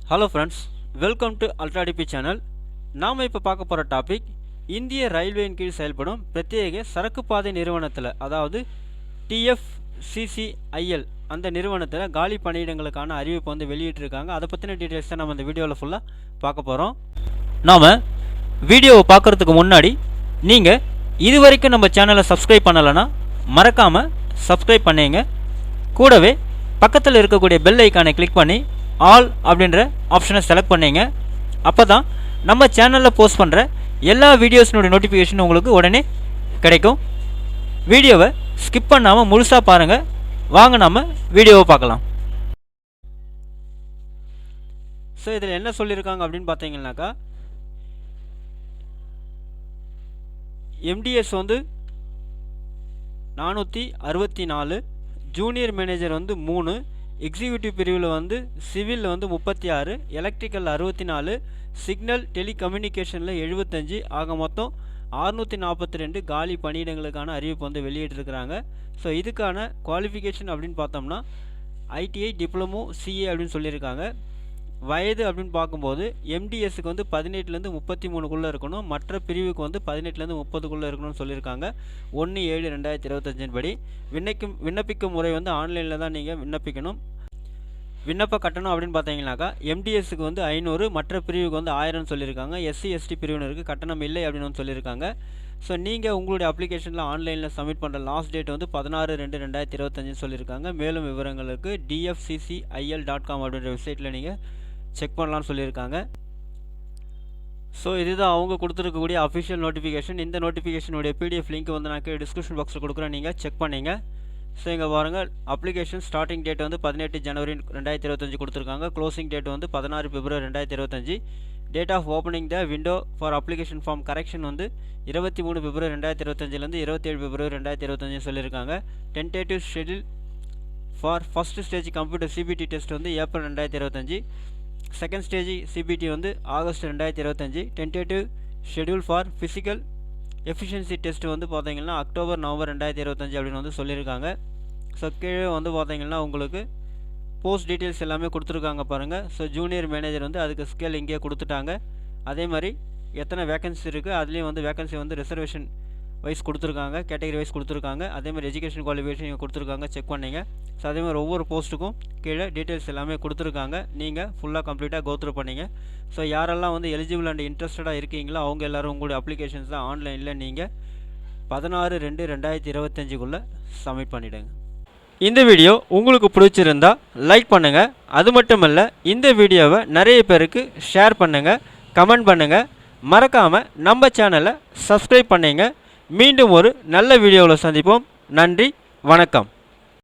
Hello friends, welcome to ultra DP channel. நாம் இப்போ பார்க்க போகிற டாபிக் இந்திய ரயில்வேயின் கீழ் செயல்படும் பிரத்யேக சரக்கு பாதை நிறுவனத்தில், அதாவது டிஎஃப்சிசிஐஎல் அந்த நிறுவனத்தில் காலி பணியிடங்களுக்கான அறிவிப்பு வந்து வெளியிட்டிருக்காங்க. அதை பற்றின டீட்டெயில்ஸ் தான் நம்ம இந்த வீடியோவில் ஃபுல்லாக பார்க்க போகிறோம். நாம் வீடியோவை பார்க்குறதுக்கு முன்னாடி நீங்கள் இது வரைக்கும் நம்ம சேனலை சப்ஸ்கிரைப் பண்ணலைன்னா மறக்காமல் சப்ஸ்கிரைப் பண்ணிங்க. கூடவே பக்கத்தில் இருக்கக்கூடிய பெல் ஐக்கானை கிளிக் பண்ணி ஆல் அப்படின்ற ஆப்ஷனை செலக்ட் பண்ணிங்க. அப்போ தான் நம்ம சேனலில் போஸ்ட் பண்ணுற எல்லா வீடியோஸினுடைய நோட்டிஃபிகேஷன் உங்களுக்கு உடனே கிடைக்கும். வீடியோவை ஸ்கிப் பண்ணாமல் முழுசாக பாருங்கள். வாங்க நம்ம வீடியோவை பார்க்கலாம். ஸோ இதில் என்ன சொல்லியிருக்காங்க அப்படின்னு பார்த்தீங்கன்னாக்கா, எம்டிஎஸ் வந்து 464, ஜூனியர் மேனேஜர் வந்து 3, எக்ஸிக்யூட்டிவ் பிரிவில் வந்து சிவில் வந்து 36, எலக்ட்ரிக்கல் 64, சிக்னல் டெலிகம்யூனிகேஷனில் 75, ஆக மொத்தம் 642 காலி பணியிடங்களுக்கான அறிவிப்பு வந்து வெளியிட்டிருக்கிறாங்க. ஸோ இதுக்கான குவாலிஃபிகேஷன் அப்படின்னு பார்த்தோம்னா ஐடிஐ, டிப்ளமோ, சிஏ அப்படின்னு சொல்லியிருக்காங்க. வயது அப்படின்னு பார்க்கும்போது எம்டிஎஸ்க்கு வந்து 18லேருந்து 33க்குள்ளே இருக்கணும், மற்ற பிரிவுக்கு வந்து 18லேருந்து 30க்குள்ளே இருக்கணும்னு சொல்லியிருக்காங்க. 1/7/2025 படி விண்ணப்பிக்கும் முறை வந்து ஆன்லைனில் தான் நீங்கள் விண்ணப்பிக்கணும். விண்ணப்ப கட்டணம் அப்படின்னு பார்த்தீங்கன்னாக்கா எம்டிஎஸ்க்கு வந்து 500, மற்ற பிரிவுக்கு வந்து 1000 சொல்லியிருக்காங்க. எஸ்சி எஸ்டி பிரிவினருக்கு கட்டணம் இல்லை அப்படின்னு சொல்லியிருக்காங்க. ஸோ நீங்கள் உங்களுடைய அப்ளிகேஷனில் ஆன்லைனில் சப்மிட் பண்ணுற லாஸ்ட் டேட் வந்து 16/2/2025 சொல்லியிருக்காங்க. மேலும் விவரங்களுக்கு dfccil.com அப்படின்ற வெப்சைட்டில் நீங்கள் செக் பண்ணலான்னு சொல்லியிருக்காங்க. ஸோ இதுதான் அவங்க கொடுத்துருக்கக்கூடிய அஃபிஷியல் நோட்டிஃபிகேஷன். இந்த நோட்டிஃபிகேஷனுடைய பிடிஎஃப் லிங்க் வந்து நான் டிஸ்கிரிப்ஷன் பாக்ஸில் கொடுக்குறேன், நீங்கள் செக் பண்ணிங்க. ஸோ இங்கே பாருங்கள், அப்ளிகேஷன் ஸ்டார்டிங் டேட் வந்து 18 ஜனவரி 2025 கொடுத்துருக்காங்க. க்ளோசிங் டேட் வந்து 16 February 2025. Date of opening the window for application form correction வந்து 23 பிப்ரவரி 2025லேருந்து 27 பிப்ரவரி 2025 சொல்லியிருக்காங்க. Tentative schedule for first stage computer CBT test வந்து ஏப்ரல் 2025, செகண்ட் ஸ்டேஜ் சிபிடி வந்து August 2025, tentative schedule for physical efficiency test வந்து பார்த்தீங்கன்னா October November 2025 அப்படின்னு வந்து சொல்லியிருக்காங்க. ஸோ கீழே வந்து பார்த்தீங்கன்னா உங்களுக்கு போஸ்ட் டீட்டெயில்ஸ் எல்லாமே கொடுத்துருக்காங்க பாருங்கள். ஸோ ஜூனியர் மேனேஜர் வந்து அதுக்கு ஸ்கேல் இங்கே கொடுத்துட்டாங்க. அதே மாதிரி எத்தனை வேகன்சி இருக்குது, அதுலேயும் வந்து வேகன்சி வந்து ரிசர்வேஷன் வைஸ் கொடுத்துருக்காங்க, கேட்டகரி வைஸ் கொடுத்துருக்காங்க. அதேமாதிரி எஜுகேஷன் குவாலிஃபிகேஷன் இங்கே கொடுத்துருக்காங்க, செக் பண்ணிங்க. ஸோ அதேமாதிரி ஒவ்வொரு போஸ்ட்டுக்கும் கீழே டீட்டெயில்ஸ் எல்லாமே கொடுத்துருக்காங்க. நீங்கள் ஃபுல்லாக கம்ப்ளீட்டாக கோத்ரூ பண்ணிங்க. ஸோ யாரெல்லாம் வந்து எலிஜிபிள் அண்ட் இன்ட்ரெஸ்டடாக இருக்கீங்களோ அவங்க எல்லோரும் உங்களுடைய அப்ளிகேஷன்ஸ் தான் ஆன்லைனில் நீங்கள் 16/2/2025க்குள்ளே சப்மிட் பண்ணிவிடுங்க. இந்த வீடியோ உங்களுக்கு பிடிச்சிருந்தா லைக் பண்ணுங்கள். அது மட்டும் இல்லை, இந்த வீடியோவை நிறைய பேருக்கு ஷேர் பண்ணுங்கள், கமெண்ட் பண்ணுங்கள். மறக்காமல் நம்ம சேனலை சப்ஸ்கிரைப் பண்ணிங்க. மீண்டும் ஒரு நல்ல வீடியோவில் சந்திப்போம். நன்றி, வணக்கம்.